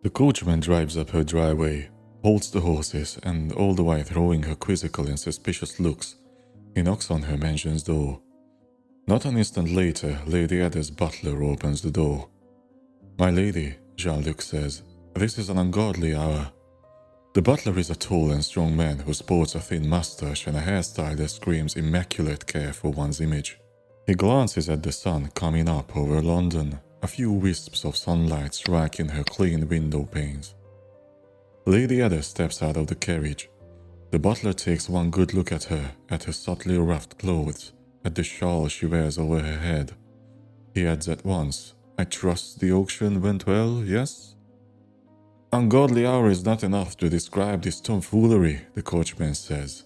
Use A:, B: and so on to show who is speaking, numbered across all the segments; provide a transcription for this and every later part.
A: The coachman drives up her driveway, holds the horses, and all the while throwing her quizzical and suspicious looks, he knocks on her mansion's door. Not an instant later, Lady Ada's butler opens the door. "My lady," Jean-Luc says, "this is an ungodly hour." The butler is a tall and strong man who sports a thin mustache and a hairstyle that screams immaculate care for one's image. He glances at the sun coming up over London, a few wisps of sunlight striking her clean window panes. Lady Ada steps out of the carriage. The butler takes one good look at her subtly ruffed clothes, at the shawl she wears over her head. He adds at once, "I trust the auction went well, yes?" "Ungodly hour is not enough to describe this tomfoolery," the coachman says.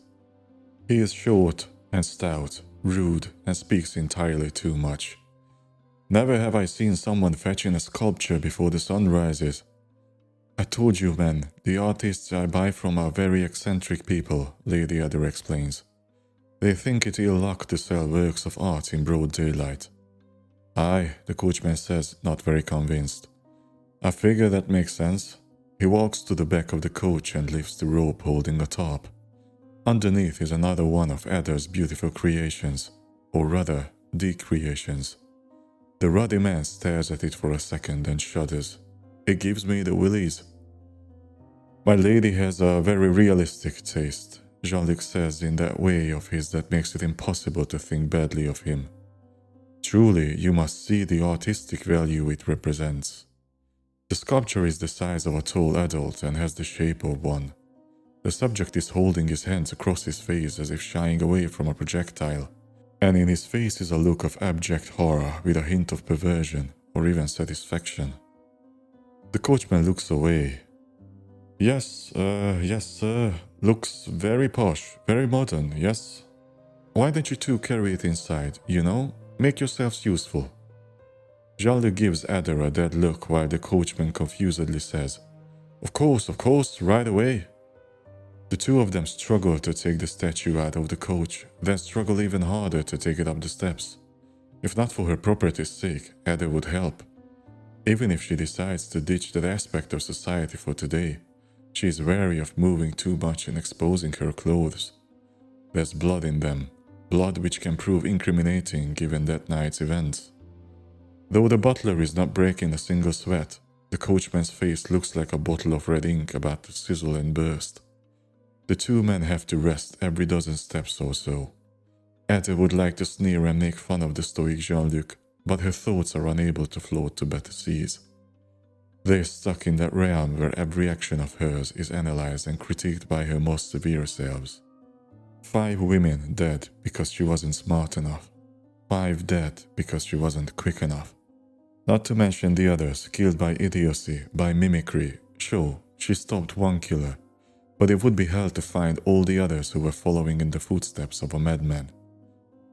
A: He is short and stout, rude, and speaks entirely too much. "Never have I seen someone fetching a sculpture before the sun rises. I told you, men, the artists I buy from are very eccentric people," Lady Ada explains. "They think it ill luck to sell works of art in broad daylight." "Aye," the coachman says, not very convinced. "I figure that makes sense." He walks to the back of the coach and lifts the rope holding a top. Underneath is another one of Ada's beautiful creations, or rather, decreations. The ruddy man stares at it for a second and shudders. "It gives me the willies." "My lady has a very realistic taste," Jean-Luc says in that way of his that makes it impossible to think badly of him. "Truly, you must see the artistic value it represents." The sculpture is the size of a tall adult and has the shape of one. The subject is holding his hands across his face as if shying away from a projectile, and in his face is a look of abject horror with a hint of perversion or even satisfaction. The coachman looks away. Yes, sir. Looks very posh, very modern, yes? Why don't you two carry it inside, you know? Make yourselves useful." Jean-Luc gives Ada a dead look while the coachman confusedly says, Of course, right away." The two of them struggle to take the statue out of the coach, then struggle even harder to take it up the steps. If not for her property's sake, Ada would help. Even if she decides to ditch that aspect of society for today, she is wary of moving too much and exposing her clothes. There's blood in them, blood which can prove incriminating given that night's events. Though the butler is not breaking a single sweat, the coachman's face looks like a bottle of red ink about to sizzle and burst. The two men have to rest every dozen steps or so. Ada would like to sneer and make fun of the stoic Jean-Luc, but her thoughts are unable to float to better seas. They're stuck in that realm where every action of hers is analyzed and critiqued by her most severe selves. 5 women dead because she wasn't smart enough. 5 dead because she wasn't quick enough. Not to mention the others killed by idiocy, by mimicry. Sure, she stopped one killer, but it would be hell to find all the others who were following in the footsteps of a madman.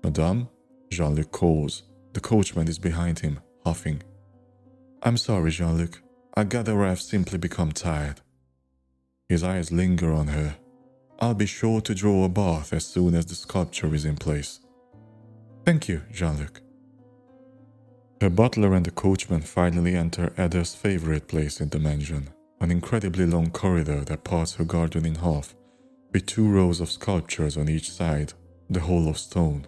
A: "Madame?" Jean-Luc calls. The coachman is behind him, huffing. "I'm sorry, Jean-Luc. I gather I've simply become tired." His eyes linger on her. "I'll be sure to draw a bath as soon as the sculpture is in place." "Thank you, Jean-Luc." Her butler and the coachman finally enter Ada's favorite place in the mansion, an incredibly long corridor that parts her garden in half, with 2 rows of sculptures on each side, the whole of stone.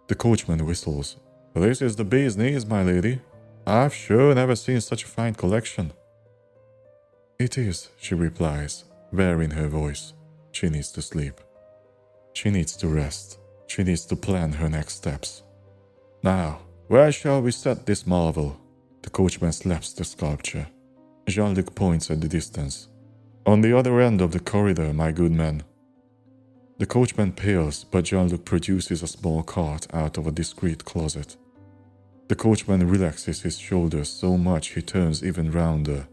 A: The coachman whistles. "This is the bee's knees, my lady. I've sure never seen such a fine collection." "It is," she replies, varying her voice. She needs to sleep. She needs to rest. She needs to plan her next steps. "Now, where shall we set this marvel?" The coachman slaps the sculpture. Jean-Luc points at the distance. "On the other end of the corridor, my good man." The coachman pales, but Jean-Luc produces a small cart out of a discreet closet. The coachman relaxes his shoulders so much he turns even rounder.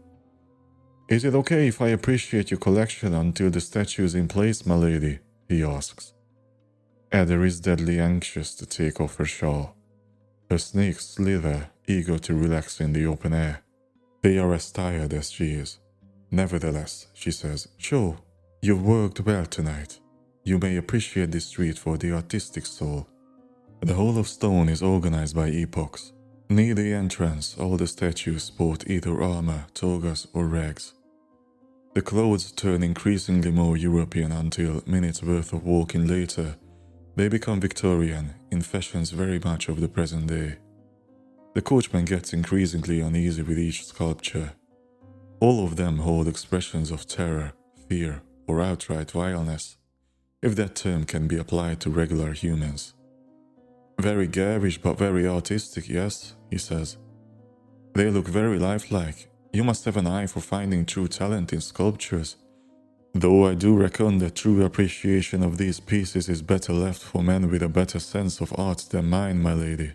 A: "Is it okay if I appreciate your collection until the statue is in place, my lady?" he asks. Ada is deadly anxious to take off her shawl. Her snakes slither, eager to relax in the open air. They are as tired as she is. Nevertheless, she says, "Sure, you've worked well tonight. You may appreciate this street for the artistic soul." The whole of stone is organized by epochs. Near the entrance, all the statues sport either armor, togas, or rags. The clothes turn increasingly more European until, minutes worth of walking later, they become Victorian, in fashions very much of the present day. The coachman gets increasingly uneasy with each sculpture. All of them hold expressions of terror, fear, or outright vileness, if that term can be applied to regular humans. Very garish but very artistic, yes, he says. They look very lifelike. You must have an eye for finding true talent in sculptures. Though I do reckon that true appreciation of these pieces is better left for men with a better sense of art than mine, my lady.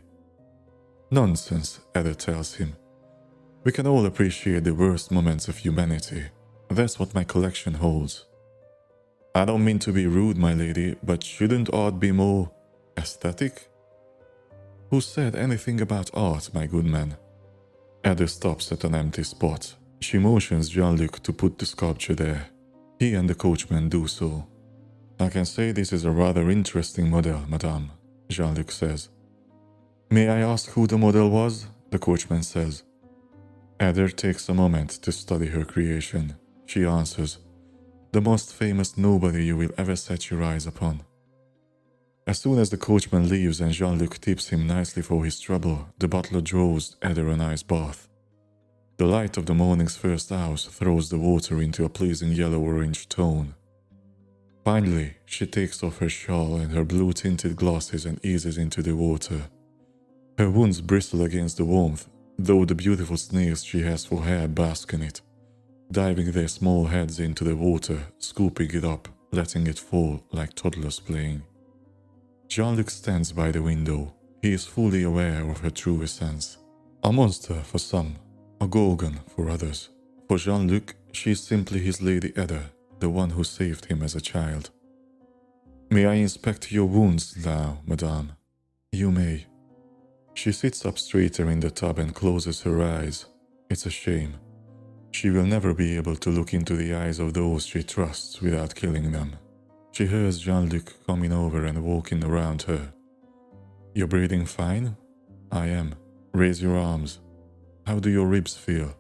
A: Nonsense, Ada tells him. We can all appreciate the worst moments of humanity. That's what my collection holds. I don't mean to be rude, my lady, but shouldn't art be more aesthetic? Who said anything about art, my good man? Ada stops at an empty spot. She motions Jean-Luc to put the sculpture there. He and the coachman do so. I can say this is a rather interesting model, madame, Jean-Luc says. May I ask who the model was? The coachman says. Ada takes a moment to study her creation. She answers, the most famous nobody you will ever set your eyes upon. As soon as the coachman leaves and Jean-Luc tips him nicely for his trouble, the butler draws Ada a nice bath. The light of the morning's first hours throws the water into a pleasing yellow-orange tone. Finally, she takes off her shawl and her blue-tinted glasses and eases into the water. Her wounds bristle against the warmth, though the beautiful snails she has for hair bask in it, diving their small heads into the water, scooping it up, letting it fall like toddlers playing. Jean-Luc stands by the window. He is fully aware of her true essence. A monster for some, a Gorgon for others. For Jean-Luc, she is simply his Lady Ada, the one who saved him as a child. May I inspect your wounds now, madame? You may. She sits up straighter in the tub and closes her eyes. It's a shame. She will never be able to look into the eyes of those she trusts without killing them. She hears Jean-Luc coming over and walking around her. You're breathing fine? I am. Raise your arms. How do your ribs feel?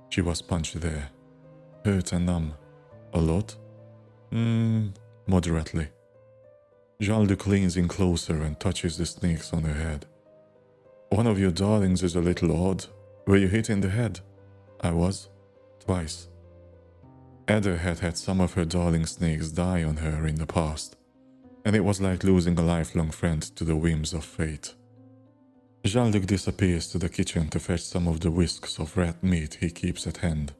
A: She was punched there. Hurt and numb. A lot? Moderately. Jean-Luc leans in closer and touches the snakes on her head. One of your darlings is a little odd. Were you hit in the head? I was. Twice. Ada had had some of her darling snakes die on her in the past, and it was like losing a lifelong friend to the whims of fate. Jean-Luc disappears to the kitchen to fetch some of the whisks of rat meat he keeps at hand.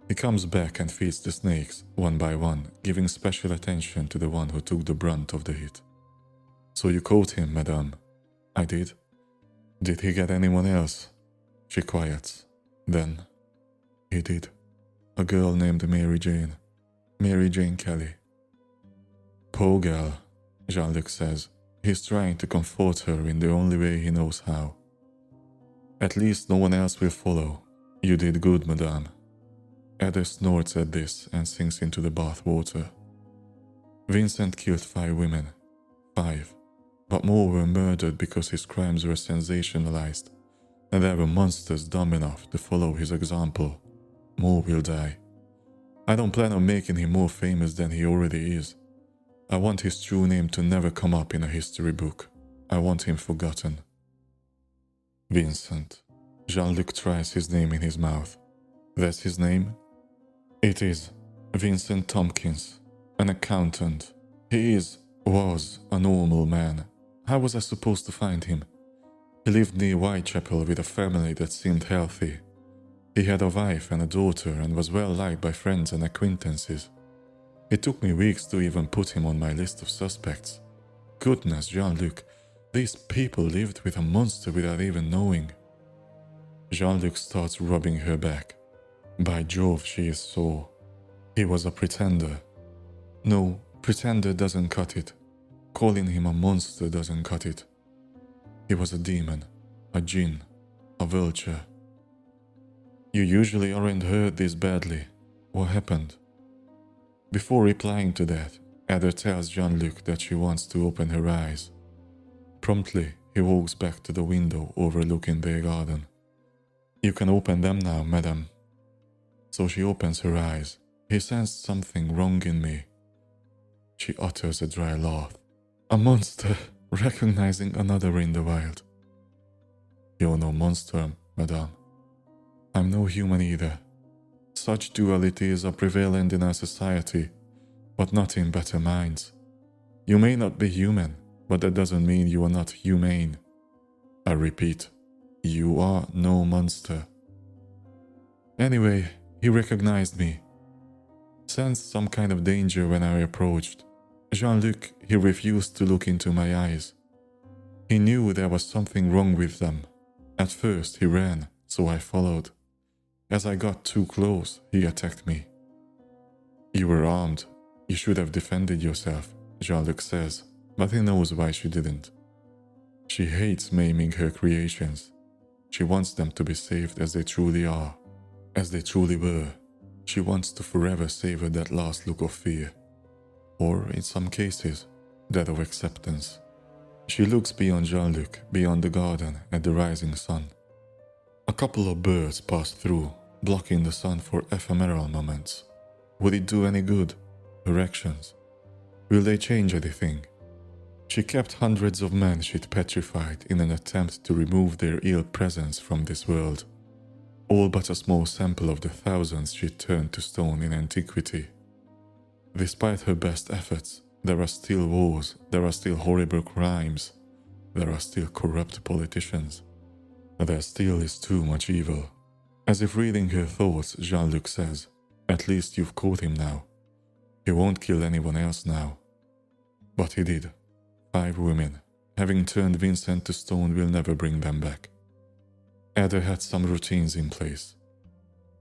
A: He comes back and feeds the snakes, one by one, giving special attention to the one who took the brunt of the hit. So you caught him, madame? I did. Did he get anyone else? She quiets. Then, he did. A girl named Mary Jane Kelly. Poor girl, Jean-Luc says. He's trying to comfort her in the only way he knows how. At least no one else will follow. You did good, madame. Ada snorts at this and sinks into the bath water. Vincent killed 5 women. 5. But more were murdered because his crimes were sensationalized, and there were monsters dumb enough to follow his example. More will die. I don't plan on making him more famous than he already is. I want his true name to never come up in a history book. I want him forgotten. Vincent. Jean-Luc tries his name in his mouth. That's his name? It is. Vincent Tompkins. An accountant. He was a normal man. How was I supposed to find him? He lived near Whitechapel with a family that seemed healthy. He had a wife and a daughter and was well liked by friends and acquaintances. It took me weeks to even put him on my list of suspects. Goodness, Jean-Luc, these people lived with a monster without even knowing. Jean-Luc starts rubbing her back. By Jove, she is sore. He was a pretender. No, pretender doesn't cut it. Calling him a monster doesn't cut it. He was a demon, a djinn, a vulture. You usually aren't hurt this badly. What happened? Before replying to that, Ada tells Jean-Luc that she wants to open her eyes. Promptly, he He walks back to the window overlooking their garden. "You can open them now, madam." So she opens her eyes. He sensed something wrong in me. She utters a dry laugh. "A monster, recognizing another in the wild." "You're no monster, madame. I'm no human either. Such dualities are prevalent in our society, but not in better minds. You may not be human, but that doesn't mean you are not humane. I repeat, you are no monster." Anyway, he recognized me. Sensed some kind of danger when I approached. Jean-Luc, he refused to look into my eyes. He knew there was something wrong with them. At first he ran, so I followed. As I got too close, he attacked me. "You were armed. You should have defended yourself," Jean-Luc says, but he knows why she didn't. She hates maiming her creations. She wants them to be saved as they truly are, as they truly were. She wants to forever savor that last look of fear, or in some cases, that of acceptance. She looks beyond Jean-Luc, beyond the garden, at the rising sun. A couple of birds pass through, blocking the sun for ephemeral moments. Would it do any good? Her actions? Will they change anything? She kept hundreds of men she'd petrified in an attempt to remove their ill presence from this world. All but a small sample of the thousands she'd turned to stone in antiquity. Despite her best efforts, there are still wars, there are still horrible crimes, there are still corrupt politicians. There still is too much evil. As if reading her thoughts, Jean-Luc says, "At least you've caught him now. He won't kill anyone else now." But he did. 5 women. Having turned Vincent to stone will never bring them back. Ada had some routines in place.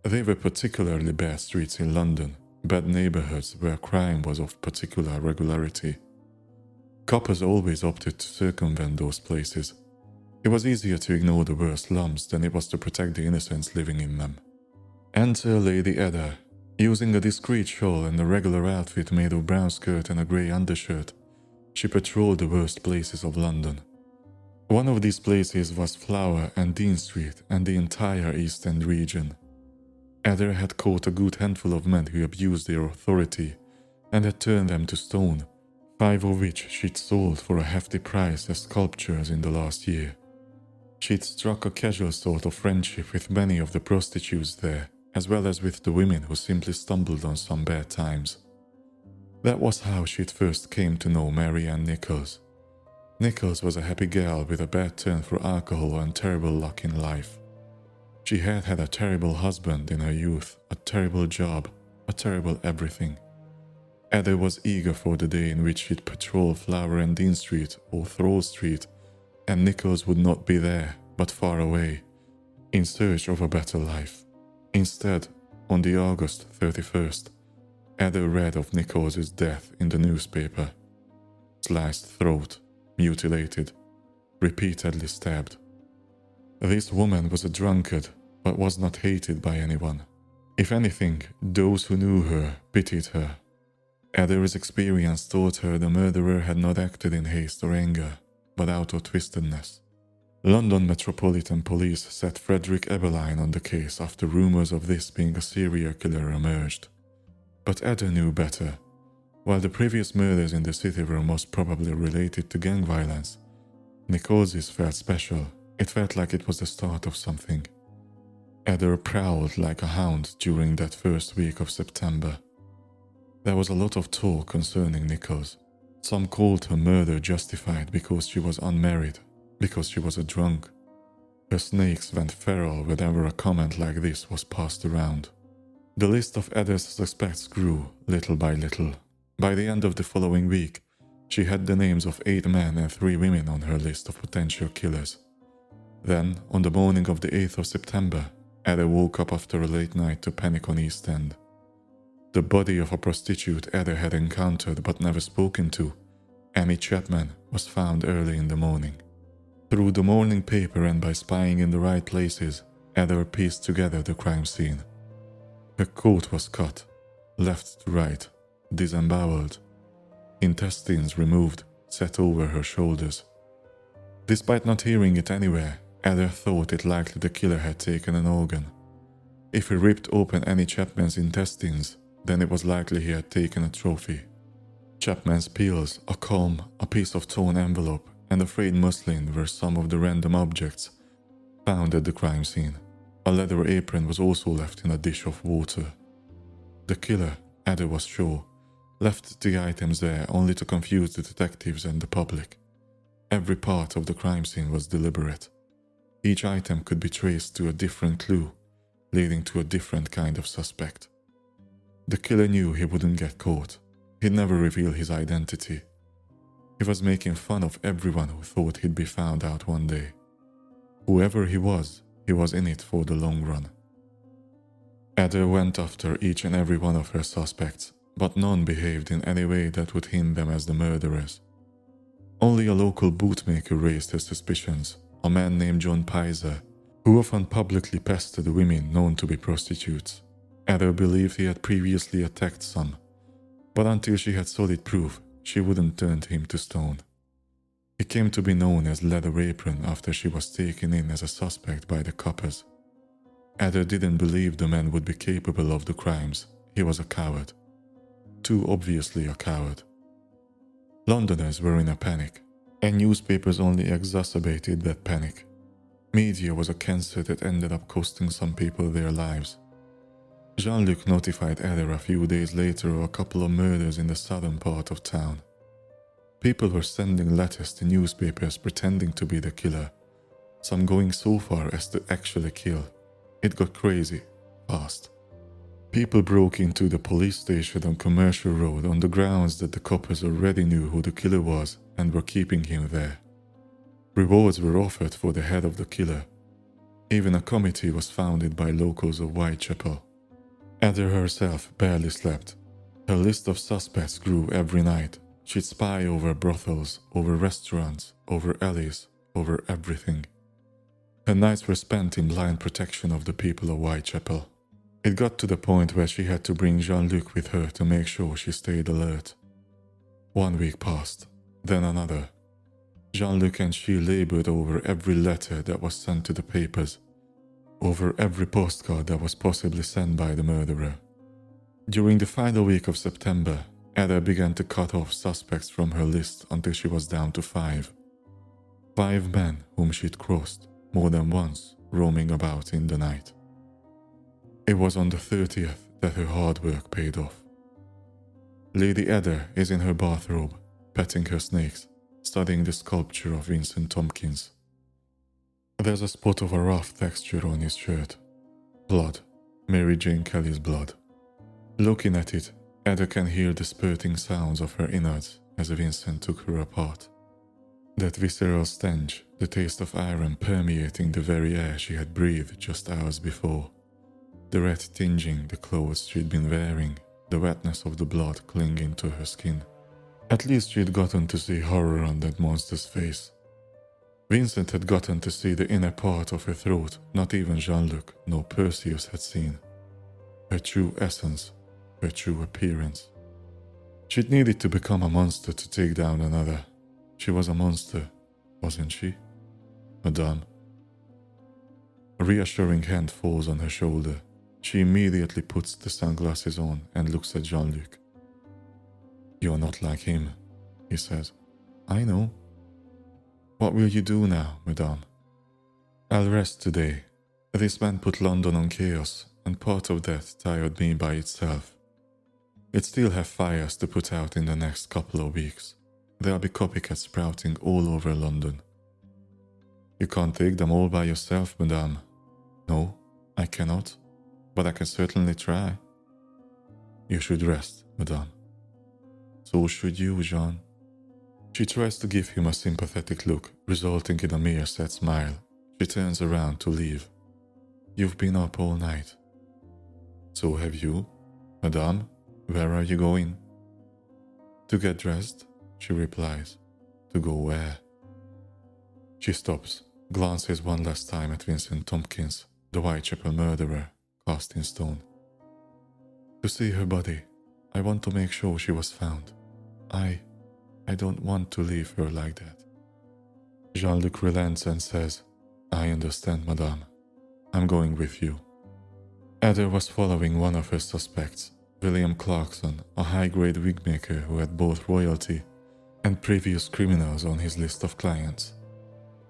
A: They were particularly bad streets in London, bad neighborhoods where crime was of particular regularity. Coppers always opted to circumvent those places. It was easier to ignore the worst slums than it was to protect the innocents living in them. Enter Lady Ada, using a discreet shawl and a regular outfit made of brown skirt and a grey undershirt. She patrolled the worst places of London. One of these places was Flower and Dean Street and the entire East End region. Ada had caught a good handful of men who abused their authority and had turned them to stone, 5 of which she'd sold for a hefty price as sculptures in the last year. She'd struck a casual sort of friendship with many of the prostitutes there, as well as with the women who simply stumbled on some bad times. That was how she'd first came to know Mary Ann Nichols. Nichols was a happy gal with a bad turn for alcohol and terrible luck in life. She had had a terrible husband in her youth, a terrible job, a terrible everything. Ada was eager for the day in which she'd patrol Flower and Dean Street or Thrall Street, and Nichols would not be there, but far away, in search of a better life. Instead, on the August 31st, Ada read of Nichols's death in the newspaper. Sliced throat, mutilated, repeatedly stabbed. This woman was a drunkard, but was not hated by anyone. If anything, those who knew her pitied her. Ada's experience taught her the murderer had not acted in haste or anger, but out of twistedness. London Metropolitan Police set Frederick Eberline on the case after rumors of this being a serial killer emerged. But Ada knew better. While the previous murders in the city were most probably related to gang violence, Nichols's felt special. It felt like it was the start of something. Ada prowled like a hound during that first week of September. There was a lot of talk concerning Nichols. Some called her murder justified because she was unmarried, because she was a drunk. Her snakes went feral whenever a comment like this was passed around. The list of Ada's suspects grew, little by little. By the end of the following week, she had the names of 8 men and 3 women on her list of potential killers. Then, on the morning of the 8th of September, Ada woke up after a late night to panic on East End. The body of a prostitute Ada had encountered but never spoken to, Annie Chapman, was found early in the morning. Through the morning paper and by spying in the right places, Ada pieced together the crime scene. Her coat was cut, left to right, disemboweled. Intestines removed, set over her shoulders. Despite not hearing it anywhere, Ada thought it likely the killer had taken an organ. If he ripped open any Chapman's intestines, then it was likely he had taken a trophy. Chapman's pills, a comb, a piece of torn envelope, and a frayed muslin were some of the random objects found at the crime scene. A leather apron was also left in a dish of water. The killer, Ada was sure, left the items there only to confuse the detectives and the public. Every part of the crime scene was deliberate. Each item could be traced to a different clue, leading to a different kind of suspect. The killer knew he wouldn't get caught. He'd never reveal his identity. He was making fun of everyone who thought he'd be found out one day. Whoever he was in it for the long run. Ada went after each and every one of her suspects, but none behaved in any way that would hint them as the murderers. Only a local bootmaker raised his suspicions, a man named John Pizer, who often publicly pestered women known to be prostitutes. Ada believed he had previously attacked some, but until she had solid proof, she wouldn't turn him to stone. He came to be known as Leather Apron after she was taken in as a suspect by the coppers. Ada didn't believe the man would be capable of the crimes. He was a coward. Too obviously a coward. Londoners were in a panic, and newspapers only exacerbated that panic. Media was a cancer that ended up costing some people their lives. Jean-Luc notified Ada a few days later of a couple of murders in the southern part of town. People were sending letters to newspapers pretending to be the killer, some going so far as to actually kill. It got crazy, fast. People broke into the police station on Commercial Road on the grounds that the coppers already knew who the killer was and were keeping him there. Rewards were offered for the head of the killer. Even a committee was founded by locals of Whitechapel. Ada herself barely slept. Her list of suspects grew every night. She'd spy over brothels, over restaurants, over alleys, over everything. Her nights were spent in blind protection of the people of Whitechapel. It got to the point where she had to bring Jean-Luc with her to make sure she stayed alert. 1 week passed, then another. Jean-Luc and she labored over every letter that was sent to the papers, over every postcard that was possibly sent by the murderer. During the final week of September, Ada began to cut off suspects from her list until she was down to 5. 5 men whom she'd crossed more than once, roaming about in the night. It was on the 30th that her hard work paid off. Lady Ada is in her bathrobe, petting her snakes, studying the sculpture of Vincent Tompkins. There's a spot of a rough texture on his shirt. Blood. Mary Jane Kelly's blood. Looking at it, Ada can hear the spurting sounds of her innards as Vincent took her apart. That visceral stench, the taste of iron permeating the very air she had breathed just hours before. The red tinging the clothes she'd been wearing, the wetness of the blood clinging to her skin. At least she'd gotten to see horror on that monster's face. Vincent had gotten to see the inner part of her throat not even Jean-Luc nor Perseus had seen. Her true essence, her true appearance. She'd needed to become a monster to take down another. She was a monster, wasn't she, Madame? A reassuring hand falls on her shoulder. She immediately puts the sunglasses on and looks at Jean-Luc. "You're not like him," he says. "I know." "What will you do now, Madame?" "I'll rest today. This man put London on chaos, and part of that tired me by itself. It still have fires to put out in the next couple of weeks. There'll be copycats sprouting all over London." "You can't take them all by yourself, Madame." "No, I cannot, but I can certainly try." "You should rest, Madame." "So should you, Jean." She tries to give him a sympathetic look, resulting in a mere sad smile. She turns around to leave. "You've been up all night." "So have you. Madame, where are you going?" "To get dressed," she replies. "To go where?" She stops, glances one last time at Vincent Tompkins, the Whitechapel murderer, cast in stone. "To see her body. I want to make sure she was found. I don't want to leave her like that." Jean-Luc relents and says, "I understand, madame. I'm going with you." Heather was following one of her suspects, William Clarkson, a high-grade wigmaker who had both royalty and previous criminals on his list of clients.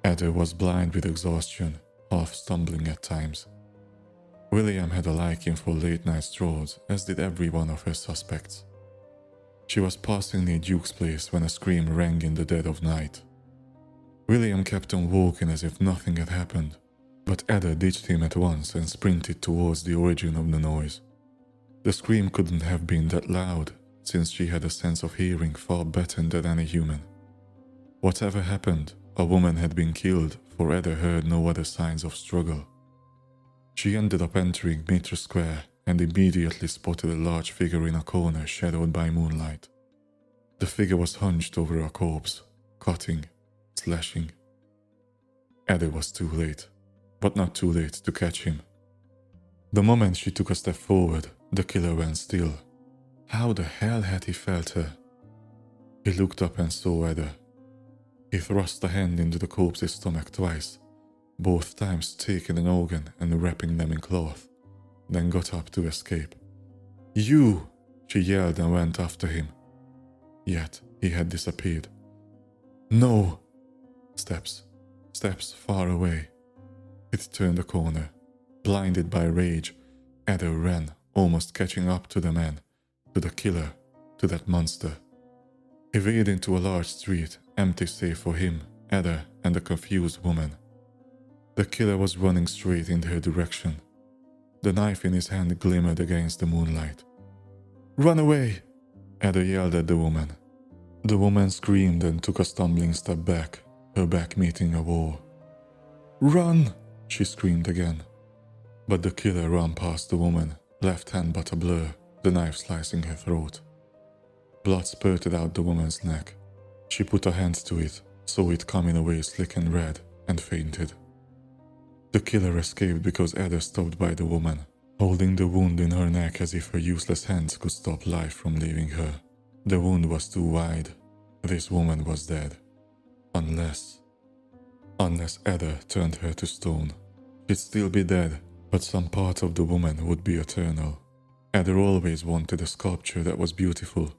A: Heather was blind with exhaustion, half stumbling at times. William had a liking for late-night strolls, as did every one of her suspects. She was passing near Duke's place when a scream rang in the dead of night. William kept on walking as if nothing had happened, but Ada ditched him at once and sprinted towards the origin of the noise. The scream couldn't have been that loud, since she had a sense of hearing far better than any human. Whatever happened, a woman had been killed, for Ada heard no other signs of struggle. She ended up entering Mitre Square and immediately spotted a large figure in a corner shadowed by moonlight. The figure was hunched over a corpse, cutting, slashing. Ada was too late, but not too late to catch him. The moment she took a step forward, the killer went still. How the hell had he felt her? He looked up and saw Ada. He thrust a hand into the corpse's stomach twice, both times taking an organ and wrapping them in cloth, then got up to escape. "You!" she yelled and went after him. Yet he had disappeared. "No!" Steps far away. It turned a corner. Blinded by rage, Ada ran, almost catching up to the man, to the killer, to that monster. He veered into a large street, empty save for him, Ada, and a confused woman. The killer was running straight in her direction. The knife in his hand glimmered against the moonlight. "Run away!" Ada yelled at the woman. The woman screamed and took a stumbling step back, her back meeting a wall. "Run!" she screamed again. But the killer ran past the woman, left hand but a blur, the knife slicing her throat. Blood spurted out the woman's neck. She put her hands to it, saw it coming away slick and red, and fainted. The killer escaped because Ada stopped by the woman, holding the wound in her neck as if her useless hands could stop life from leaving her. The wound was too wide. This woman was dead. Unless Ada turned her to stone. She'd still be dead, but some part of the woman would be eternal. Ada always wanted a sculpture that was beautiful,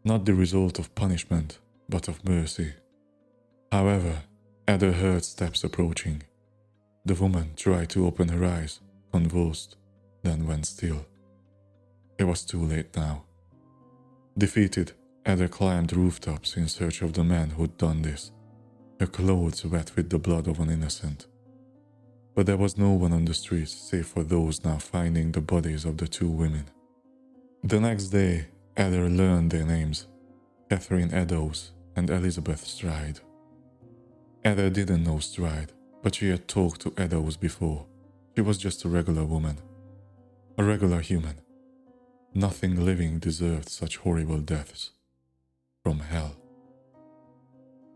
A: not the result of punishment, but of mercy. However, Ada heard steps approaching. The woman tried to open her eyes, convulsed, then went still. It was too late now. Defeated, Ada climbed rooftops in search of the man who'd done this, her clothes wet with the blood of an innocent. But there was no one on the streets save for those now finding the bodies of the two women. The next day, Ada learned their names, Catherine Eddowes and Elizabeth Stride. Ada didn't know Stride, but she had talked to Eddowes before. She was just a regular woman. A regular human. Nothing living deserved such horrible deaths. From hell.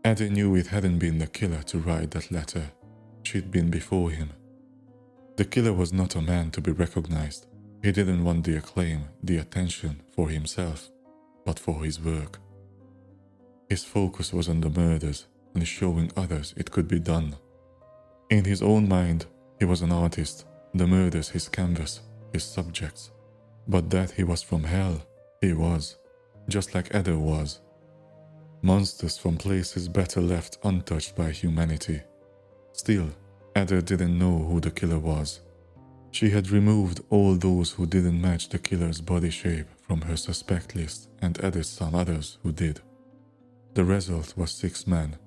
A: Ada knew it hadn't been the killer to write that letter. She'd been before him. The killer was not a man to be recognized. He didn't want the acclaim, the attention for himself, but for his work. His focus was on the murders and showing others it could be done. In his own mind, he was an artist, the murders his canvas, his subjects. But that he was from hell, he was, just like Ada was. Monsters from places better left untouched by humanity. Still, Ada didn't know who the killer was. She had removed all those who didn't match the killer's body shape from her suspect list and added some others who did. The result was 6 men.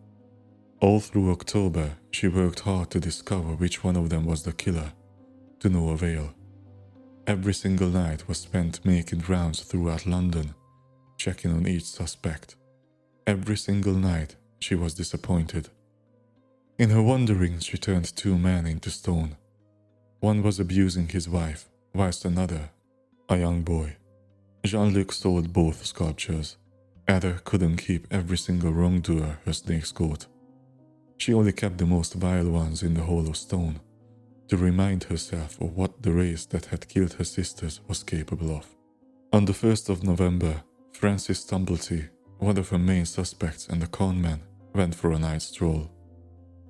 A: All through October, she worked hard to discover which one of them was the killer, to no avail. Every single night was spent making rounds throughout London, checking on each suspect. Every single night, she was disappointed. In her wanderings, she turned 2 men into stone. One was abusing his wife, whilst another, a young boy. Jean-Luc sold both sculptures. Ada couldn't keep every single wrongdoer her snakes caught. She only kept the most vile ones in the hollow stone, to remind herself of what the race that had killed her sisters was capable of. On the 1st of November, Francis Tumblety, one of her main suspects and a con man, went for a night stroll.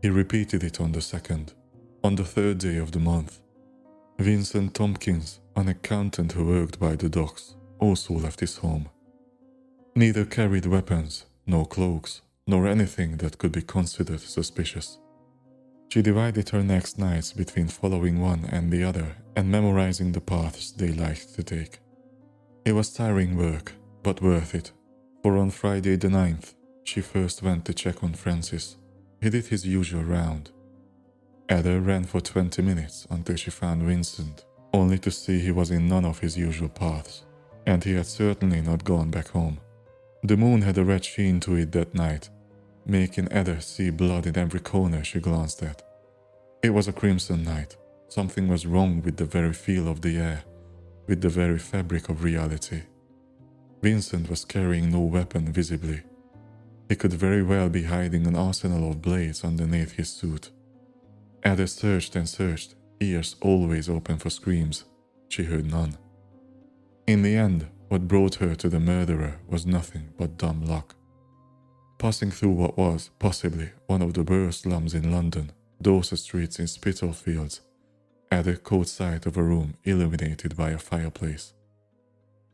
A: He repeated it on the 2nd. On the 3rd day of the month, Vincent Tompkins, an accountant who worked by the docks, also left his home. Neither carried weapons, nor cloaks, nor anything that could be considered suspicious. She divided her next nights between following one and the other and memorizing the paths they liked to take. It was tiring work, but worth it, for on Friday the 9th, she first went to check on Francis. He did his usual round. Ada ran for 20 minutes until she found Vincent, only to see he was in none of his usual paths, and he had certainly not gone back home. The moon had a red sheen to it that night, making Ada see blood in every corner she glanced at. It was a crimson night. Something was wrong with the very feel of the air, with the very fabric of reality. Vincent was carrying no weapon visibly. He could very well be hiding an arsenal of blades underneath his suit. Ada searched and searched, ears always open for screams. She heard none. In the end, what brought her to the murderer was nothing but dumb luck. Passing through what was, possibly, one of the worst slums in London, Dorset Streets in Spitalfields, Ada caught sight of a room illuminated by a fireplace.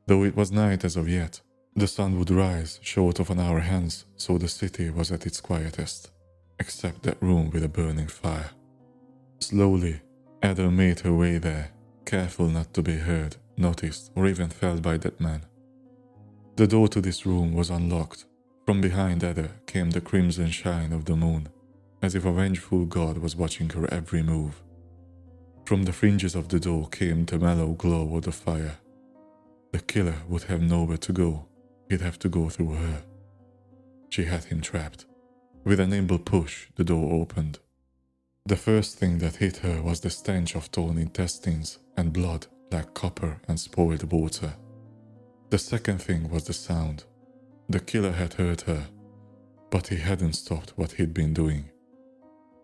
A: Though it was night as of yet, the sun would rise short of an hour hence, so the city was at its quietest, except that room with a burning fire. Slowly, Ada made her way there, careful not to be heard, noticed, or even felt by that man. The door to this room was unlocked. From behind Ada came the crimson shine of the moon, as if a vengeful god was watching her every move. From the fringes of the door came the mellow glow of the fire. The killer would have nowhere to go. He'd have to go through her. She had him trapped. With a nimble push, the door opened. The first thing that hit her was the stench of torn intestines and blood like copper and spoiled water. The second thing was the sound. The killer had hurt her, but he hadn't stopped what he'd been doing.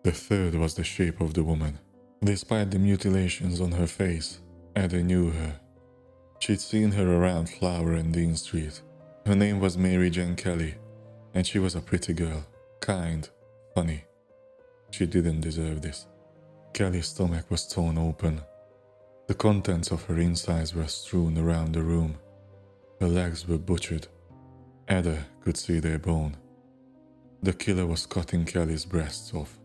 A: The third was the shape of the woman. Despite the mutilations on her face, Ada knew her. She'd seen her around Flower and Dean Street. Her name was Mary Jane Kelly, and she was a pretty girl, kind, funny. She didn't deserve this. Kelly's stomach was torn open. The contents of her insides were strewn around the room. Her legs were butchered. Ada could see their bone. The killer was cutting Kelly's breasts off.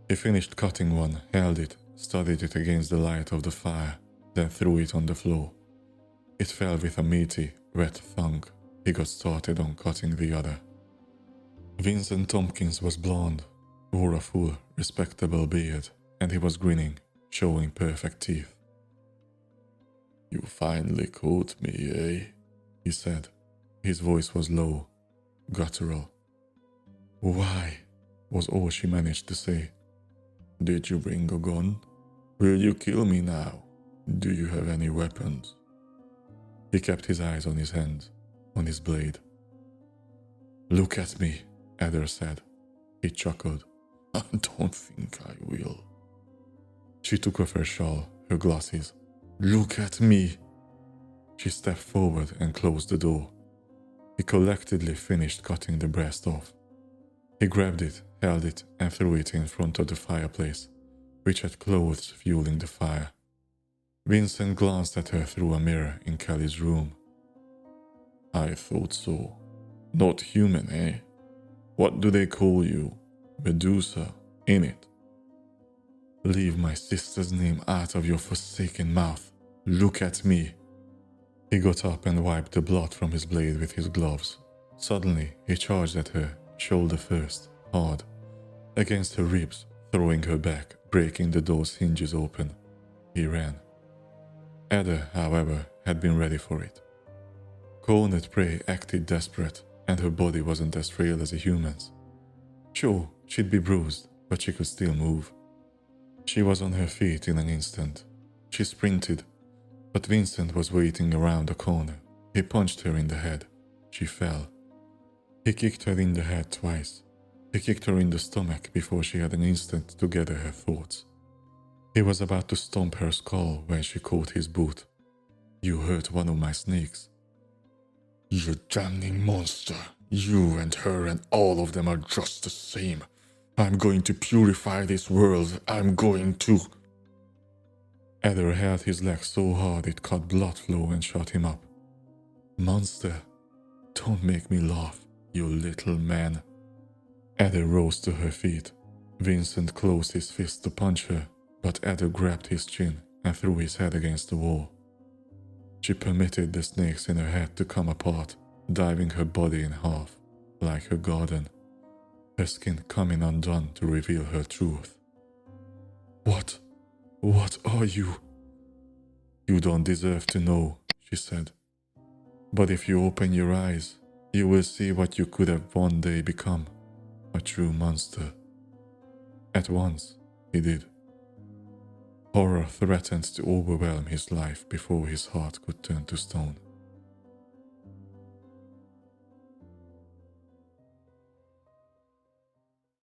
A: He finished cutting one, held it, studied it against the light of the fire, then threw it on the floor. It fell with a meaty, wet thunk. He got started on cutting the other. Vincent Tompkins was blonde, wore a full, respectable beard, and he was grinning, showing perfect teeth. "You finally caught me, eh?" he said. His voice was low, guttural. "Why?" was all she managed to say. "Did you bring a gun? Will you kill me now? Do you have any weapons?" He kept his eyes on his hand, on his blade. "Look at me," Ada said. He chuckled. "I don't think I will." She took off her shawl, her glasses. "Look at me." She stepped forward and closed the door. He collectedly finished cutting the breast off. He grabbed it, held it, and threw it in front of the fireplace, which had clothes fueling the fire. Vincent glanced at her through a mirror in Kelly's room. "I thought so. Not human, eh? What do they call you? Medusa, innit? Leave my sister's name out of your forsaken mouth. Look at me." He got up and wiped the blood from his blade with his gloves. Suddenly, he charged at her, shoulder first, hard, against her ribs, throwing her back, breaking the door's hinges open. He ran. Ada, however, had been ready for it. Cornered prey acted desperate, and her body wasn't as frail as a human's. Sure, she'd be bruised, but she could still move. She was on her feet in an instant. She sprinted, but Vincent was waiting around the corner. He punched her in the head. She fell. He kicked her in the head twice. He kicked her in the stomach before she had an instant to gather her thoughts. He was about to stomp her skull when she caught his boot. "You hurt one of my snakes." "You damning monster! You and her and all of them are just the same. I'm going to purify this world. I'm going to... Adder held his leg so hard it cut blood flow and shut him up. Monster, don't make me laugh, you little man. Adder rose to her feet. Vincent closed his fist to punch her, but Adder grabbed his chin and threw his head against the wall. She permitted the snakes in her head to come apart, diving her body in half, like her garden, her skin coming undone to reveal her truth. What are you? You don't deserve to know, she said. But if you open your eyes, you will see what you could have one day become, a true monster. At once, he did. Horror threatened to overwhelm his life before his heart could turn to stone.